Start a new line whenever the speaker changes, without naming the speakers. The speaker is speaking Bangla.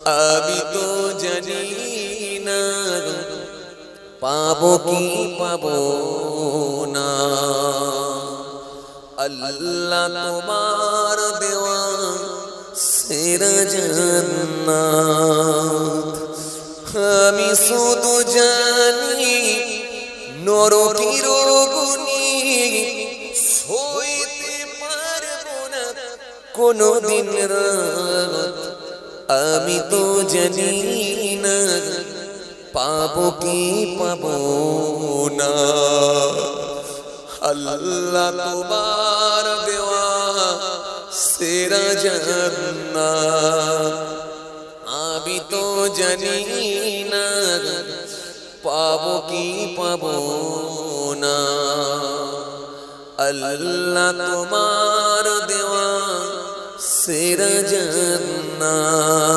আমি তো জানি না পাবো কি পাবো না। আল্লাহ তোমার দেওয়া সেরা জান্নাত। আমি শুধু জানি নরকের আগুনে সইতে পারবো না কোনদিন রাত। আমি তো জানি না পাবো কি পাবো না। আল্লাহ তোমার দেওয়া সেরা জান্নাত। আমি তো জানি না পাবো কি পাবো না। আল্লাহ তোমার দেওয়া সেরা জান্নাত।